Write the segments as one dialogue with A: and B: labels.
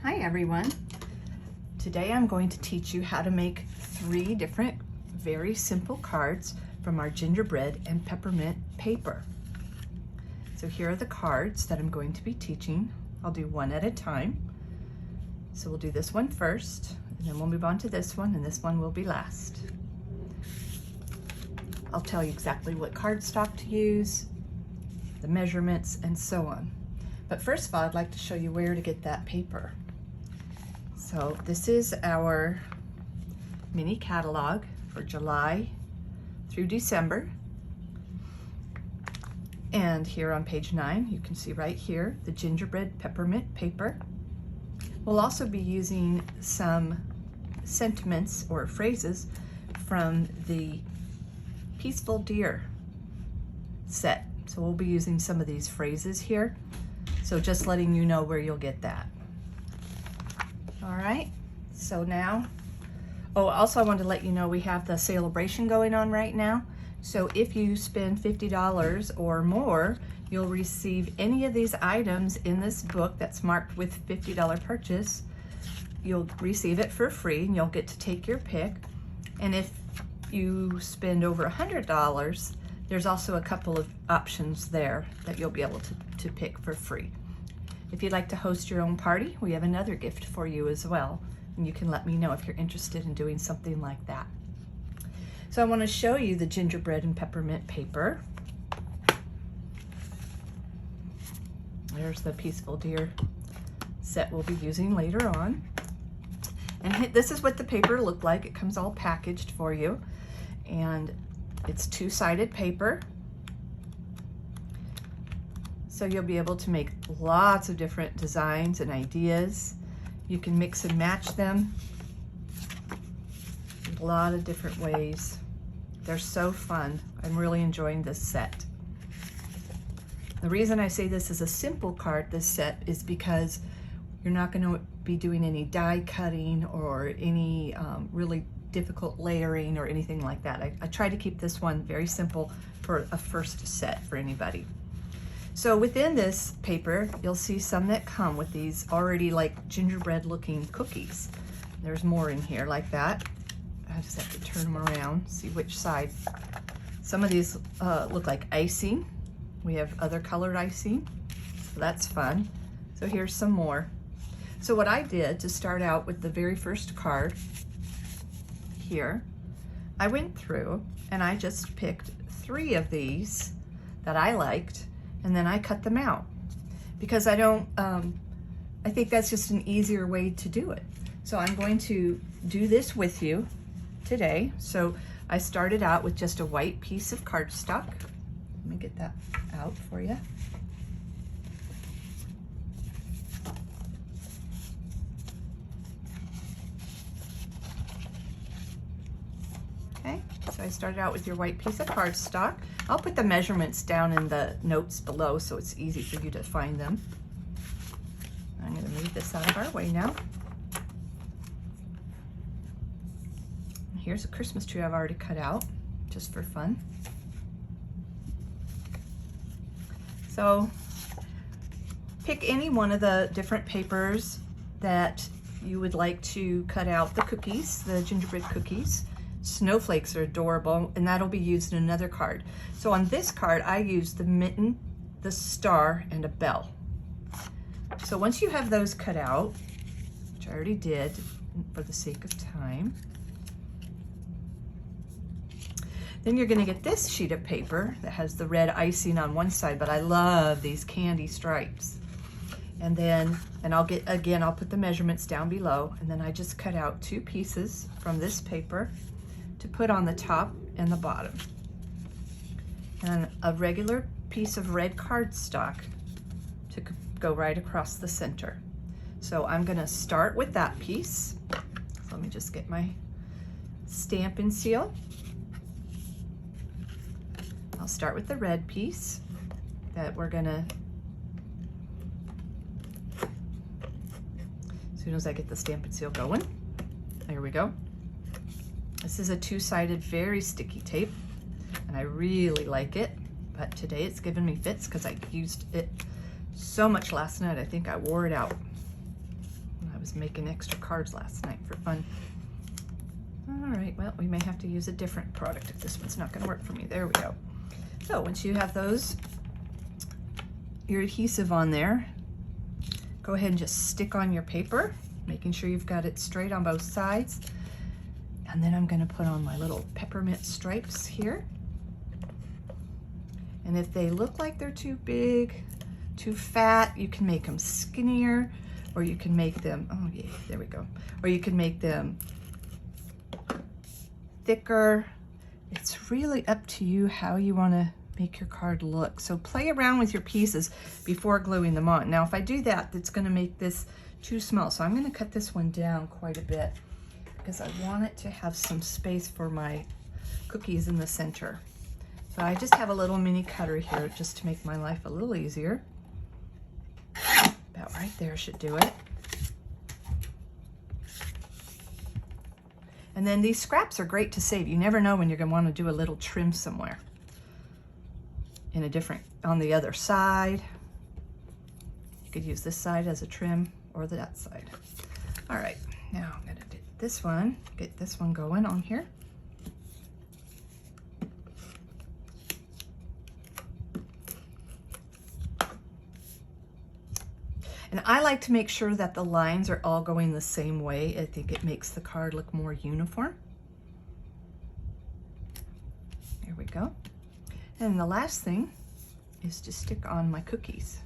A: Hi everyone. Today I'm going to teach you how to make 3 different very simple cards from our gingerbread and peppermint paper. So here are the cards that I'm going to be teaching. I'll do one at a time. So we'll do this one first, and then we'll move on to this one, and this one will be last. I'll tell you exactly what cardstock to use, the measurements, and so on. But first of all, I'd like to show you where to get that paper. So this is our mini catalog for July through December. And here on page 9, you can see right here, the gingerbread peppermint paper. We'll also be using some sentiments or phrases from the Peaceful Deer set. So we'll be using some of these phrases here. So just letting you know where you'll get that. All right, so now, also I wanted to let you know we have the celebration going on right now. So if you spend $50 or more, you'll receive any of these items in this book that's marked with $50 purchase. You'll receive it for free and you'll get to take your pick. And if you spend over $100, there's also a couple of options there that you'll be able to pick for free. If you'd like to host your own party, we have another gift for you as well. And you can let me know if you're interested in doing something like that. So I want to show you the gingerbread and peppermint paper. There's the Peaceful Deer set we'll be using later on. And this is what the paper looked like. It comes all packaged for you. And it's 2-sided paper. So you'll be able to make lots of different designs and ideas. You can mix and match them in a lot of different ways. They're so fun. I'm really enjoying this set. The reason I say this is a simple card, this set, is because you're not going to be doing any die cutting or any really difficult layering or anything like that. I try to keep this one very simple for a first set for anybody. So within this paper, you'll see some that come with these already like gingerbread looking cookies. There's more in here like that. I just have to turn them around, see which side. Some of these look like icing. We have other colored icing, so that's fun. So here's some more. So what I did to start out with the very first card here, I went through and I just picked 3 of these that I liked, and then I cut them out because I think that's just an easier way to do it. So I'm going to do this with you today. So I started out with just a white piece of cardstock. Let me get that out for you. Okay, so I started out with your white piece of cardstock. I'll put the measurements down in the notes below so it's easy for you to find them. I'm going to move this out of our way now. Here's a Christmas tree I've already cut out, just for fun. So pick any one of the different papers that you would like to cut out the cookies, the gingerbread cookies. Snowflakes are adorable, and that'll be used in another card. So on this card, I used the mitten, the star, and a bell. So once you have those cut out, which I already did for the sake of time, then you're gonna get this sheet of paper that has the red icing on one side, but I love these candy stripes. And then, I'll put the measurements down below, and then I just cut out 2 pieces from this paper to put on the top and the bottom. And a regular piece of red cardstock to go right across the center. So I'm gonna start with that piece. So let me just get my Stampin' seal. I'll start with the red piece that we're gonna, as soon as I get the Stampin' seal going, there we go. This is a 2-sided, very sticky tape, and I really like it, but today it's given me fits because I used it so much last night. I think I wore it out when I was was making extra cards last night for fun. All right, well, we may have to use a different product if this one's not gonna work for me. There we go. So once you have your adhesive on there, go ahead and just stick on your paper, making sure you've got it straight on both sides. And then I'm gonna put on my little peppermint stripes here. And if they look like they're too big, too fat, you can make them skinnier, or you can make them, oh yeah, there we go. Or you can make them thicker. It's really up to you how you wanna make your card look. So play around with your pieces before gluing them on. Now, if I do that, it's gonna make this too small. So I'm gonna cut this one down quite a bit because I want it to have some space for my cookies in the center. So I just have a little mini cutter here just to make my life a little easier. About right there should do it. And then these scraps are great to save. You never know when you're gonna wanna do a little trim somewhere. In a different, on the other side. You could use this side as a trim or that side. All right, now I'm gonna do this one, get this one going on here. And I like to make sure that the lines are all going the same way. I think it makes the card look more uniform. There we go. And the last thing is to stick on my cookies.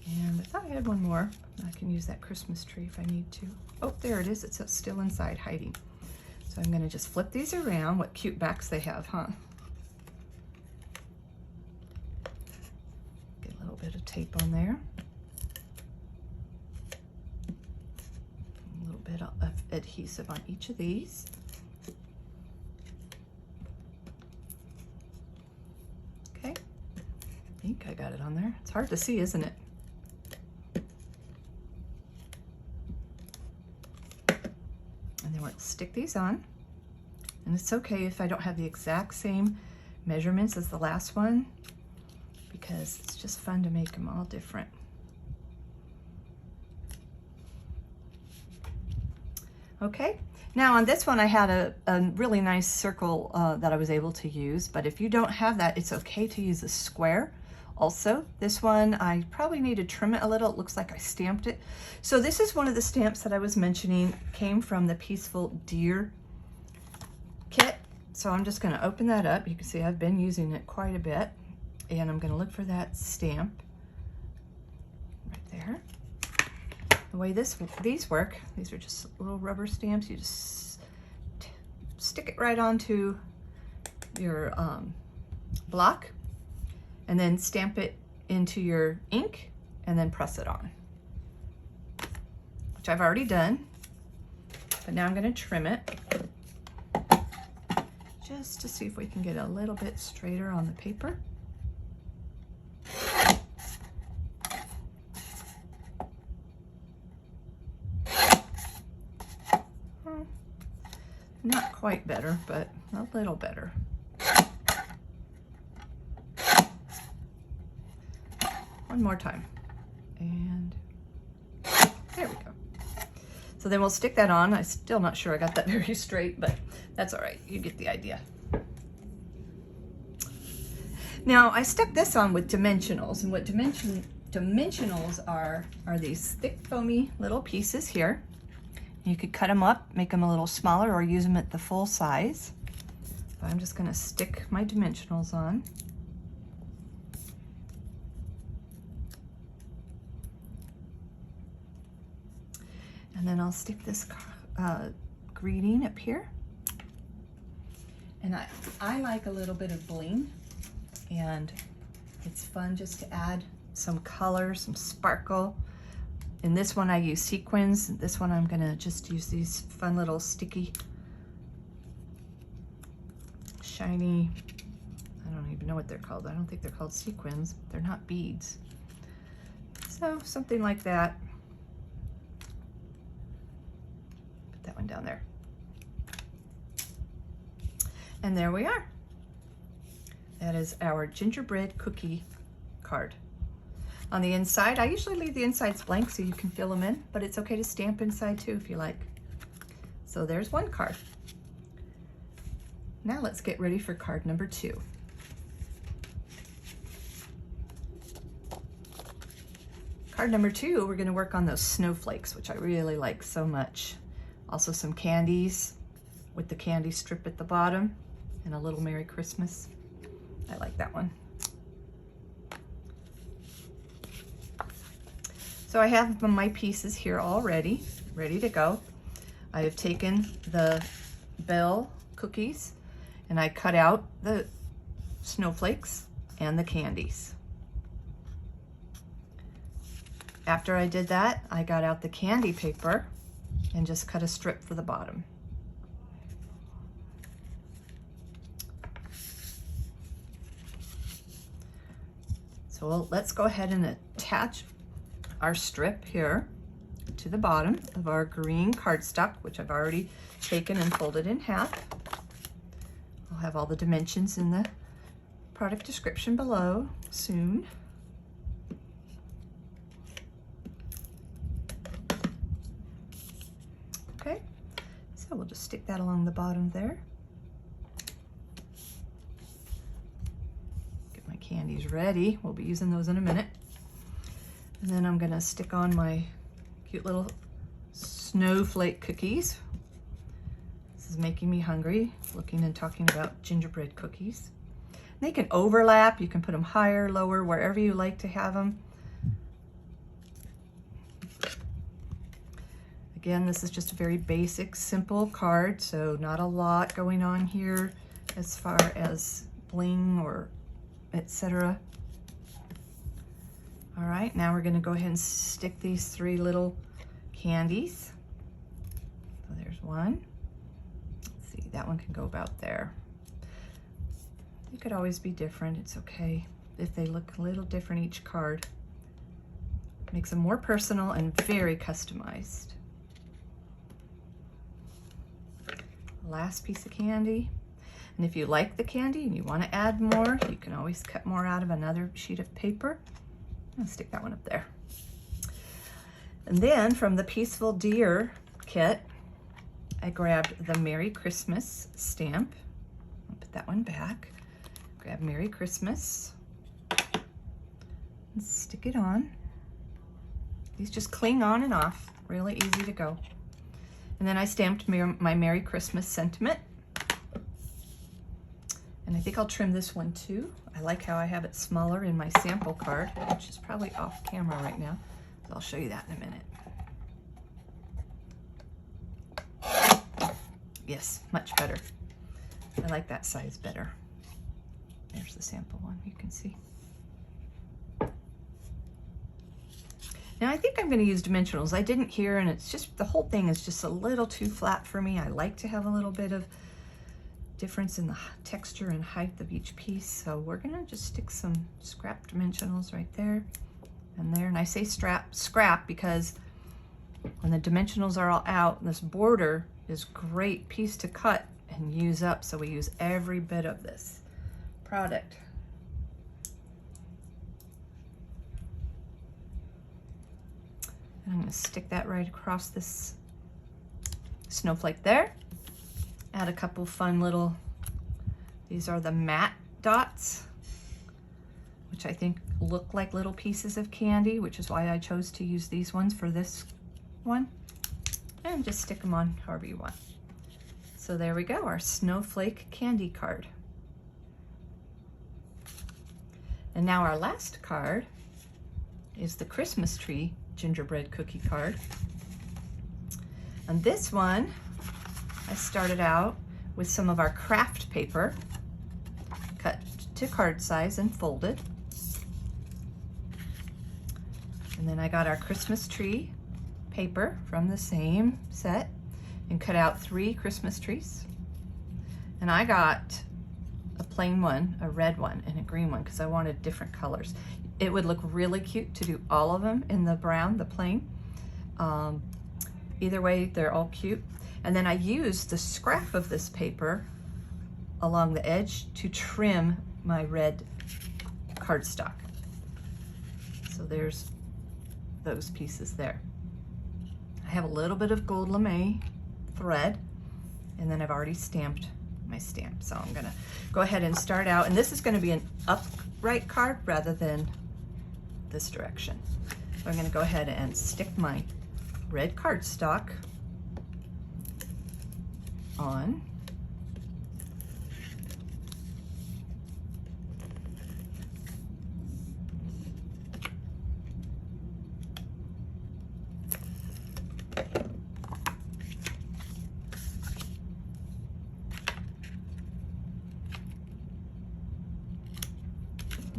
A: And I thought I had one more. I can use that Christmas tree if I need to. Oh, there it is. It's still inside hiding. So I'm gonna just flip these around. What cute backs they have, huh? Get a little bit of tape on there. A little bit of adhesive on each of these. Okay, I think I got it on there. It's hard to see, isn't it? And then we'll stick these on. And it's okay if I don't have the exact same measurements as the last one, because it's just fun to make them all different. Okay, now on this one I had a really nice circle that I was able to use, but if you don't have that, it's okay to use a square. Also, this one, I probably need to trim it a little. It looks like I stamped it. So this is one of the stamps that I was mentioning, came from the Peaceful Deer kit. So I'm just gonna open that up. You can see I've been using it quite a bit, and I'm gonna look for that stamp right there. The way these work, these are just little rubber stamps. You just stick it right onto your block, and then stamp it into your ink, and then press it on, which I've already done. But now I'm gonna trim it just to see if we can get a little bit straighter on the paper. Not quite better, but a little better. One more time. And there we go. So then we'll stick that on. I'm still not sure I got that very straight, but that's all right. You get the idea. Now I stuck this on with dimensionals, and what dimensionals are these thick foamy little pieces here. You could cut them up, make them a little smaller, or use them at the full size. But I'm just gonna stick my dimensionals on. And then I'll stick this greeting up here. And I like a little bit of bling, and it's fun just to add some color, some sparkle. In this one I use sequins. This one I'm gonna just use these fun little sticky, shiny, I don't even know what they're called. I don't think they're called sequins. They're not beads. So something like that. Put that one down there. And there we are. That is our gingerbread cookie card. on the inside. I usually leave the insides blank so you can fill them in, but it's okay to stamp inside too if you like. So there's one card. Now let's get ready for card number 2. Card number 2, we're gonna work on those snowflakes, which I really like so much. Also some candies with the candy strip at the bottom and a little Merry Christmas. I like that one. So I have my pieces here already, ready to go. I have taken the bell cookies and I cut out the snowflakes and the candies. After I did that, I got out the candy paper and just cut a strip for the bottom. So let's go ahead and attach our strip here to the bottom of our green cardstock, which I've already taken and folded in half. I'll have all the dimensions in the product description below soon. Okay, so we'll just stick that along the bottom there. Get my candies ready. We'll be using those in a minute. And then I'm gonna stick on my cute little snowflake cookies. This is making me hungry, looking and talking about gingerbread cookies. They can overlap. You can put them higher, lower, wherever you like to have them. Again, this is just a very basic, simple card, so not a lot going on here as far as bling or etc. All right, now we're gonna go ahead and stick these 3 little candies. So there's one. Let's see, that one can go about there. They could always be different, it's okay. If they look a little different each card, makes them more personal and very customized. Last piece of candy. And if you like the candy and you want to add more, you can always cut more out of another sheet of paper. I'll stick that one up there. And then from the Peaceful Deer kit, I grabbed the Merry Christmas stamp. I'll put that one back. Grab Merry Christmas and stick it on. These just cling on and off, really easy to go. And then I stamped my Merry Christmas sentiment. And I think I'll trim this one too. I like how I have it smaller in my sample card, which is probably off camera right now. So I'll show you that in a minute. Yes, much better. I like that size better. There's the sample one, you can see. Now I think I'm going to use dimensionals. I didn't here, and it's just, the whole thing is just a little too flat for me. I like to have a little bit of difference in the texture and height of each piece. So we're going to just stick some scrap dimensionals right there and there. And I say scrap because when the dimensionals are all out, this border is a great piece to cut and use up. So we use every bit of this product. I'm going to stick that right across this snowflake there. Add a couple fun little, these are the matte dots, which I think look like little pieces of candy, which is why I chose to use these ones for this one. And just stick them on however you want. So there we go, our snowflake candy card. And now our last card is the Christmas tree gingerbread cookie card. And this one, I started out with some of our craft paper, cut to card size and folded. And then I got our Christmas tree paper from the same set and cut out 3 Christmas trees. And I got a plain one, a red one, and a green one because I wanted different colors. It would look really cute to do all of them in the brown, the plain. Either way, they're all cute. And then I used the scrap of this paper along the edge to trim my red cardstock. So there's those pieces there. I have a little bit of gold lame thread, and then I've already stamped my stamp. So I'm gonna go ahead and start out, and this is gonna be an upright card rather than this direction. So I'm gonna go ahead and stick my red cardstock on.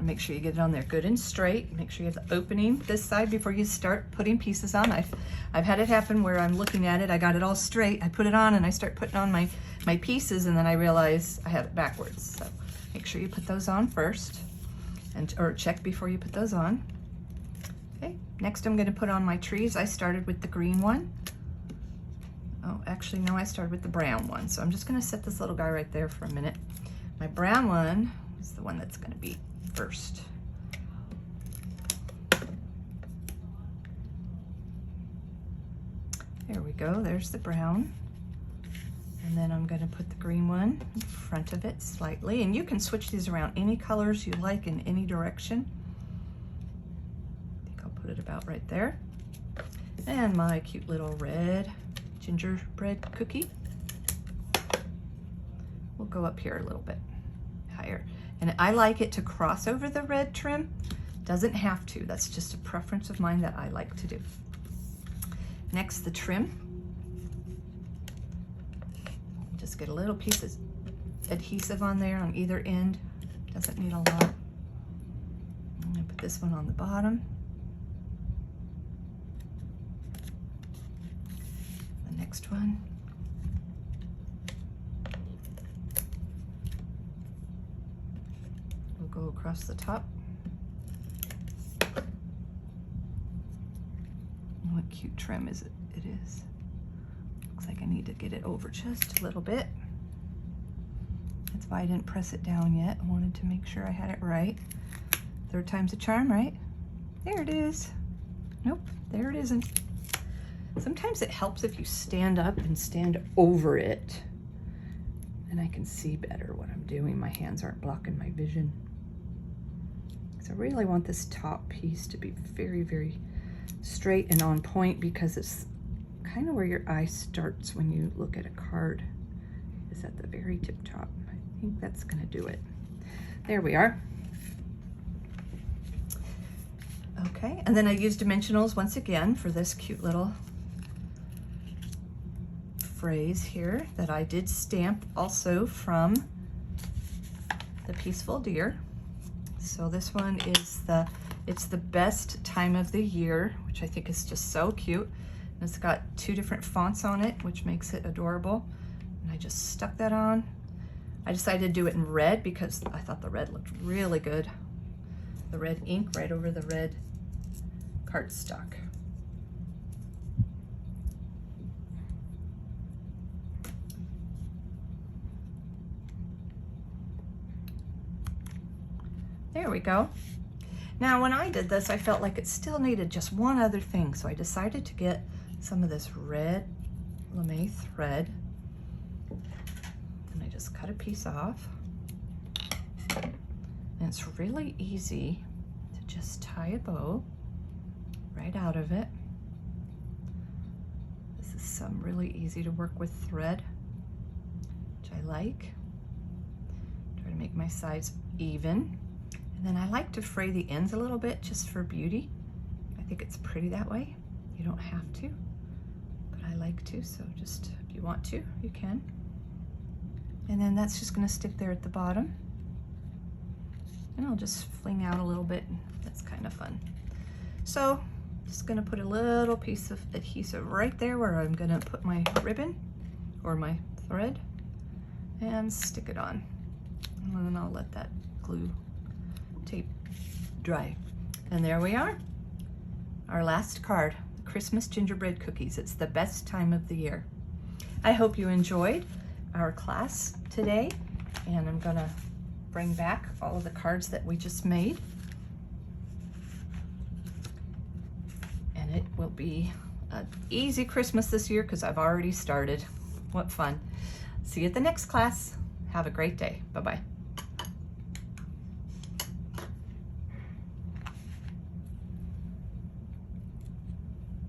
A: Make sure you get it on there good and straight. Make sure you have the opening this side before you start putting pieces on. I've had it happen where I'm looking at it, I got it all straight, I put it on and I start putting on my pieces, and then I realize I have it backwards. So make sure you put those on first, or check before you put those on. Okay, next I'm gonna put on my trees. I started with the green one. Oh, actually no, I started with the brown one. So I'm just gonna set this little guy right there for a minute. My brown one is the one that's gonna be first. There we go, there's the brown. And then I'm gonna put the green one in front of it slightly, and you can switch these around any colors you like in any direction. I think I'll put it about right there. And my cute little red gingerbread cookie will go up here a little bit higher. And I like it to cross over the red trim. Doesn't have to, that's just a preference of mine that I like to do. Next, the trim. Just get a little piece of adhesive on there on either end. Doesn't need a lot. I'm gonna put this one on the bottom. The next one. Go across the top. What cute trim is it? It is. Looks like I need to get it over just a little bit. That's why I didn't press it down yet. I wanted to make sure I had it right. Third time's a charm, right? There it is. Nope, there it isn't. Sometimes it helps if you stand up and stand over it, and I can see better what I'm doing. My hands aren't blocking my vision. I really want this top piece to be very, very straight and on point, because it's kind of where your eye starts when you look at a card, is at the very tip top. I think that's gonna do it. There we are. Okay, and then I used dimensionals once again for this cute little phrase here that I did stamp also from the Peaceful Deer. So this one is it's the best time of the year, which I think is just so cute. And it's got two different fonts on it, which makes it adorable. And I just stuck that on. I decided to do it in red because I thought the red looked really good. The red ink right over the red cardstock. There we go. Now when I did this, I felt like it still needed just one other thing, so I decided to get some of this red lame thread, and I just cut a piece off. And it's really easy to just tie a bow right out of it. This is some really easy to work with thread, which I like. Try to make my sides even. And then I like to fray the ends a little bit just for beauty. I think it's pretty that way. You don't have to, but I like to, so just if you want to, you can. And then that's just gonna stick there at the bottom. And I'll just fling out a little bit. That's kind of fun. So just gonna put a little piece of adhesive right there where I'm gonna put my ribbon or my thread and stick it on. And then I'll let that glue tape dry. And there we are. Our last card, Christmas gingerbread cookies. It's the best time of the year. I hope you enjoyed our class today, and I'm gonna bring back all of the cards that we just made. will be an easy Christmas this year because I've already started. What fun. See you at the next class. Have a great day. Bye-bye.